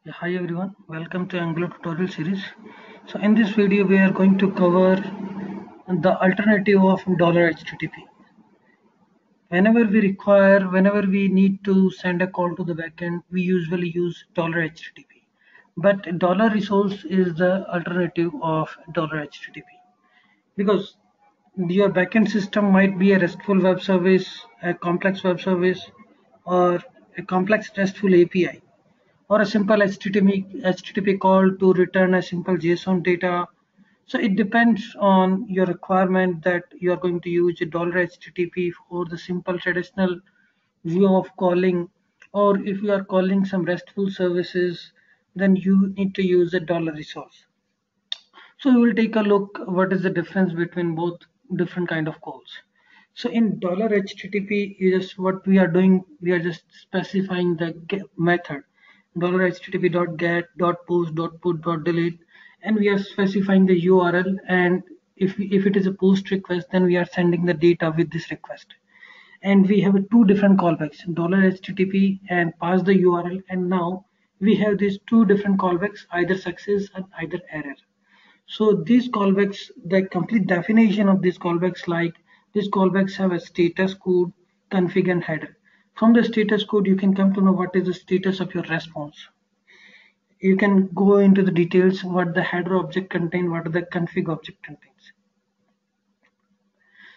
Yeah, hi everyone, welcome to Angular tutorial series. So in this video we are going to cover the alternative of $HTTP. Whenever we need to send a call to the backend, we usually use $HTTP. But dollar resource is the alternative of $HTTP because your backend system might be a RESTful web service, a complex web service, or a complex RESTful API, or a simple HTTP call to return a simple JSON data. So it depends on your requirement that you are going to use a $HTTP for the simple traditional view of calling, or if you are calling some RESTful services, then you need to use a dollar resource. So we will take a look what is the difference between both different kind of calls. So in $HTTP is what we are doing. We are just specifying the method $HTTP.get.post.put.delete, and we are specifying the URL. And if it is a post request, then we are sending the data with this request. And we have two different callbacks $HTTP and pass the URL. And now we have these two different callbacks, either success and either error. So these callbacks, the complete definition of these callbacks, like these callbacks have a status code, config, and header. From the status code, you can come to know what is the status of your response. You can go into the details what the header object contains, what the config object contains.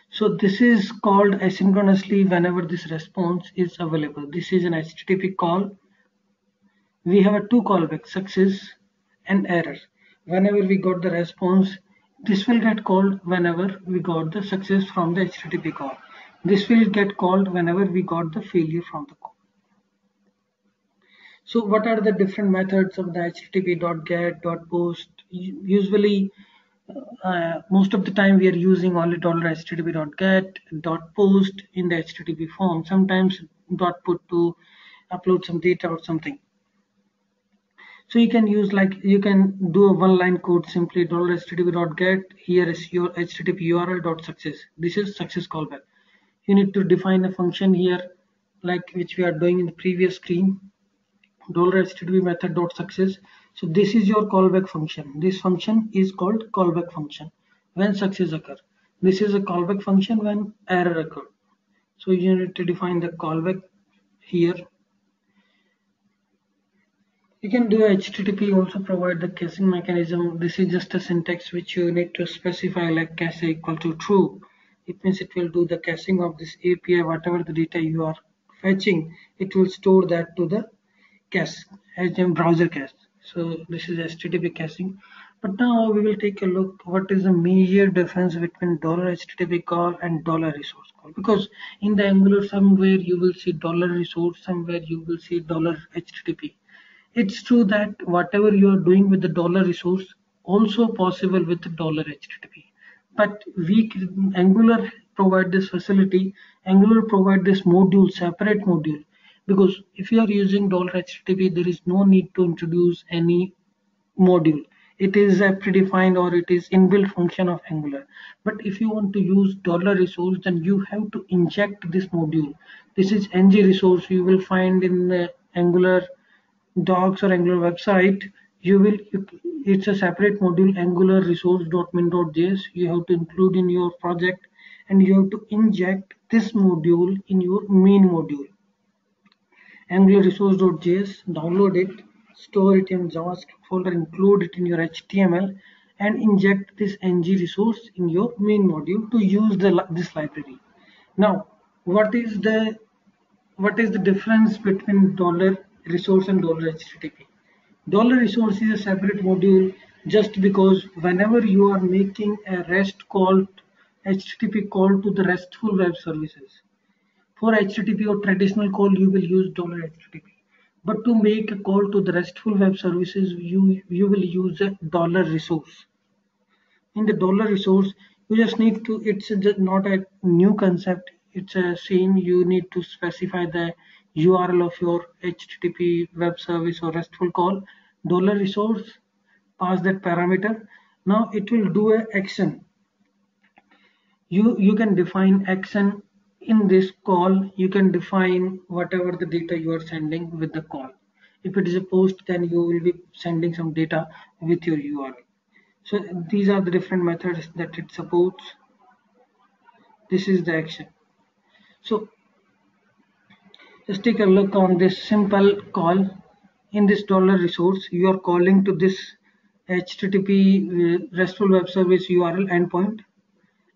So this is called asynchronously whenever this response is available. This is an HTTP call. We have a two callbacks, success and error. Whenever we got the response, this will get called whenever we got the success from the HTTP call. This will get called whenever we got the failure from the call. So what are the different methods of the HTTP.get.post? Usually, most of the time we are using only $HTTP.get.post in the HTTP form. Sometimes .put to upload some data or something. So you can use, like, you can do a one-line code, simply $HTTP.get. Here is your HTTP URL.success. This is success callback. You need to define a function here, like which we are doing in the previous screen. $HTTP method.success. So this is your callback function. This function is called callback function when success occur. This is a callback function when error occur. So you need to define the callback here. You can do HTTP also provide the caching mechanism. This is just a syntax which you need to specify, like cache equal to true. It means it will do the caching of this API, whatever the data you are fetching, it will store that to the cache as in browser cache. So this is HTTP caching. But now we will take a look what is the major difference between $HTTP call and $resource call. Because in the Angular, somewhere you will see $resource, somewhere you will see $HTTP. It's true that whatever you are doing with the dollar resource also possible with the dollar HTTP. But Angular provide this facility. Angular provide this module, separate module, because if you are using dollar $HTTP, there is no need to introduce any module. It is a predefined or it is inbuilt function of Angular. But if you want to use dollar resource, then you have to inject this module. This is ng resource. You will find in Angular docs or Angular website, it's a separate module, Angular resource.min.js. You have to include in your project, and you have to inject this module in your main module. Angular resource.js, download it, store it in JavaScript folder, include it in your HTML, and inject this ng resource in your main module to use this library. Now, what is the difference between dollar resource and dollar HTTP? Dollar resource is a separate module just because whenever you are making a REST call, HTTP call to the RESTful web services, for HTTP or traditional call, you will use dollar $HTTP. But to make a call to the RESTful web services, you will use a dollar resource. In the dollar resource, you just need to, it's just not a new concept, it's a same. You need to specify the URL of your HTTP web service or RESTful call, dollar resource, pass that parameter. Now it will do a action. You can define action in this call. You can define whatever the data you are sending with the call. If it is a post, then you will be sending some data with your URL. So these are the different methods that it supports. This is the action. So just take a look on this simple call. In this $resource, you are calling to this HTTP RESTful web service URL endpoint,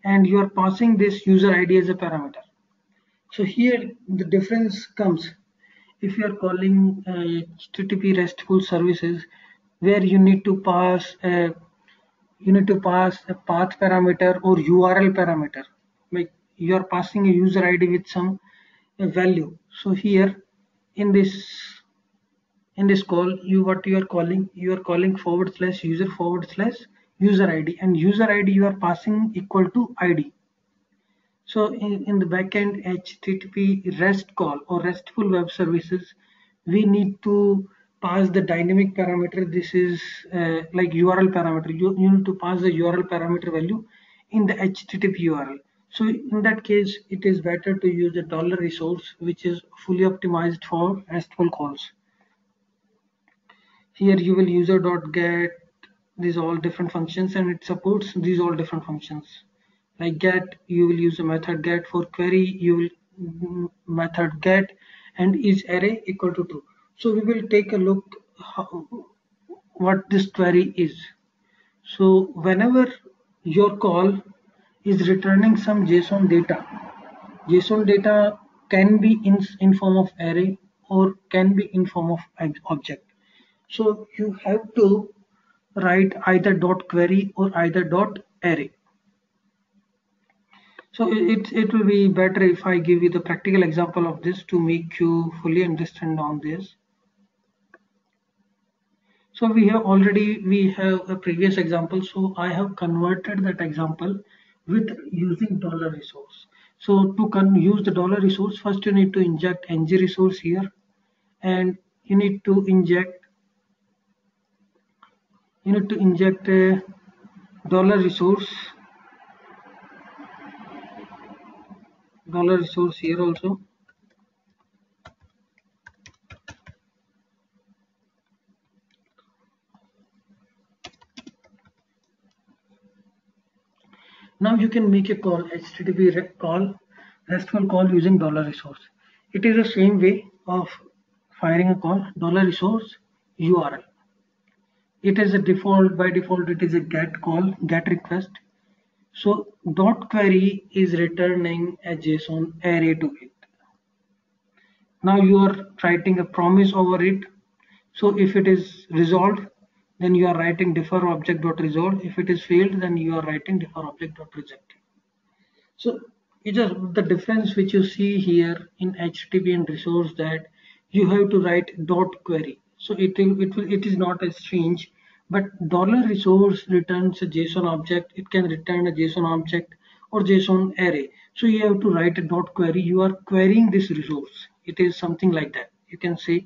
and you are passing this user ID as a parameter. So here the difference comes if you are calling HTTP RESTful services, where you need to pass a path parameter or URL parameter. Like you are passing a user ID with some value. So here in this call, what you are calling /user/user ID, and user ID you are passing equal to ID. So in the backend HTTP REST call or RESTful web services, we need to pass the dynamic parameter. This is like URL parameter. You need to pass the URL parameter value in the HTTP URL. So in that case, it is better to use the $resource, which is fully optimized for RESTful calls. Here you will user.get these all different functions, and it supports these all different functions. Like get, you will use a method get. For query, you will method get and is array equal to true. So we will take a look what this query is. So whenever your call is returning some JSON data can be in form of array or can be in form of object. So you have to write either dot query or either dot array. So it will be better if I give you the practical example of this to make you fully understand on this. So we have a previous example. So I have converted that example with using $resource. So to use the $resource, first you need to inject ng resource here, and you need to inject a $resource here also. Now you can make a call, HTTP call, RESTful call using $resource. It is the same way of firing a call, $resource URL. It is a by default, it is a get call, get request. So dot query is returning a JSON array to it. Now you are writing a promise over it. So if it is resolved, then you are writing differ object dot resolve. If it is failed, then you are writing differ object dot reject. So it is the difference which you see here in HTTP and resource, that you have to write dot query. So it is not a strange, but $resource returns a JSON object. It can return a JSON object or JSON array. So you have to write a dot query. You are querying this resource. It is something like that. You can say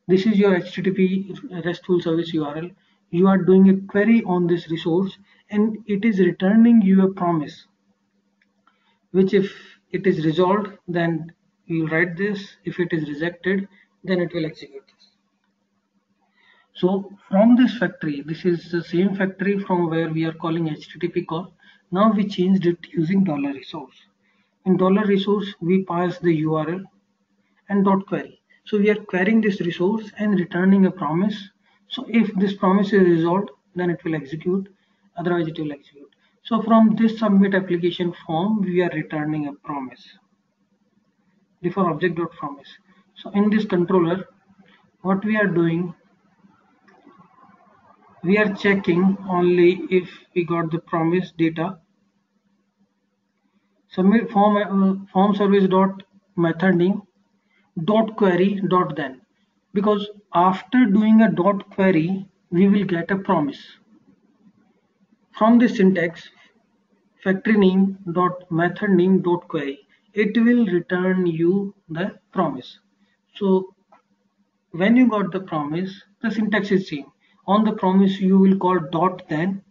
this is your HTTP RESTful service URL. You are doing a query on this resource, and it is returning you a promise, which if it is resolved, then you will write this. If it is rejected, then it will execute this. So from this factory, this is the same factory from where we are calling HTTP call. Now we changed it using $resource. In $resource, we pass the URL and dot query. So we are querying this resource and returning a promise. So if this promise is resolved, then it will execute. Otherwise, it will execute. So from this submit application form, we are returning a promise. Differ object dot promise. So in this controller, what we are doing, we are checking only if we got the promise data. Submit form service dot method name dot query dot then, because after doing a dot query we will get a promise. From this syntax, factory name dot method name dot query, it will return you the promise. So when you got the promise, the syntax is same. On the promise you will call dot then.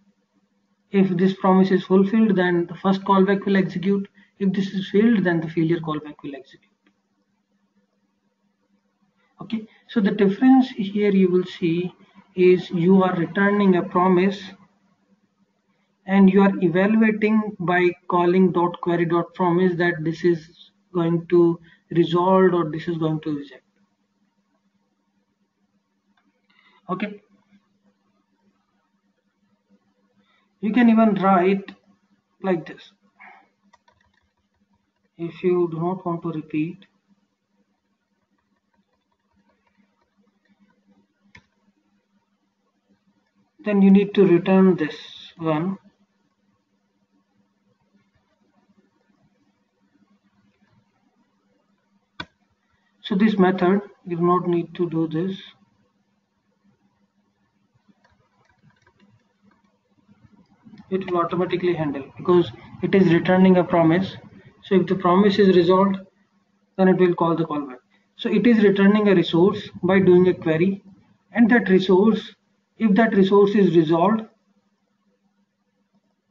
If this promise is fulfilled, then the first callback will execute. If this is failed, then the failure callback will execute. Okay, So the difference here you will see is you are returning a promise and you are evaluating by calling .query.promise that this is going to resolve or this is going to reject. Okay, you can even write like this. If you do not want to repeat, then you need to return this one. So this method, you do not need to do this. It will automatically handle because it is returning a promise. So if the promise is resolved, then it will call the callback. So it is returning a resource by doing a query, and that resource, if that resource is resolved,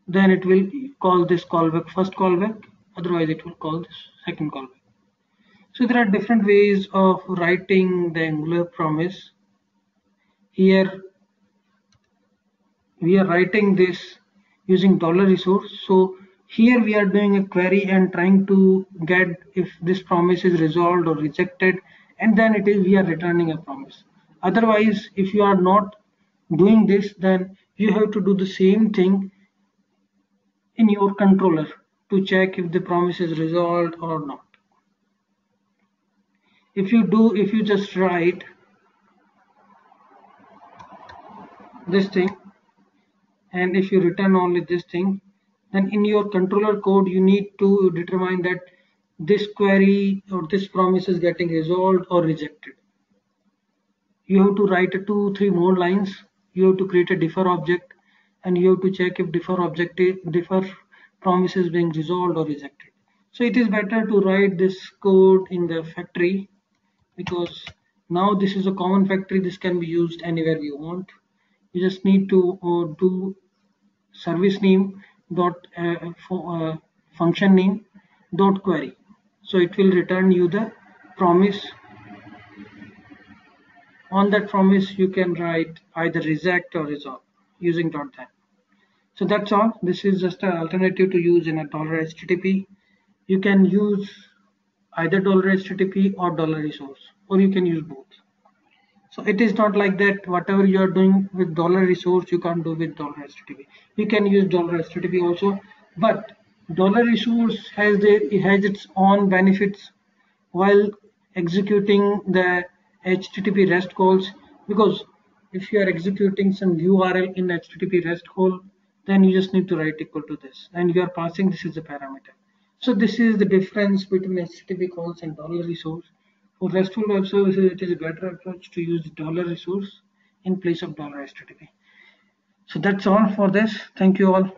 then it will call this callback first callback, otherwise it will call this second callback. So there are different ways of writing the Angular promise. Here we are writing this using $resource. So here we are doing a query and trying to get if this promise is resolved or rejected, and then we are returning a promise. Otherwise, if you are not doing this, then you have to do the same thing in your controller to check if the promise is resolved or not. If you just write this thing and if you return only this thing, then in your controller code you need to determine that this query or this promise is getting resolved or rejected. You have to write 2-3 more lines. You have to create a differ object and you have to check if differ promise is being resolved or rejected. So it is better to write this code in the factory, because now this is a common factory. This can be used anywhere you want. You just need to do service name dot function name dot query. So it will return you the promise. On that promise you can write either reject or resolve using .then. So that's all. This is just an alternative to use in a $HTTP. You can use either $HTTP or $resource, or you can use both. So it is not like that whatever you are doing with $resource you can't do with $HTTP. You can use $HTTP also, but $resource has its own benefits while executing the HTTP REST calls, because if you are executing some URL in HTTP REST call, then you just need to write equal to this and you are passing this as a parameter. So this is the difference between HTTP calls and $resource. For RESTful web services, it is a better approach to use $resource in place of $HTTP. So that's all for this. Thank you all.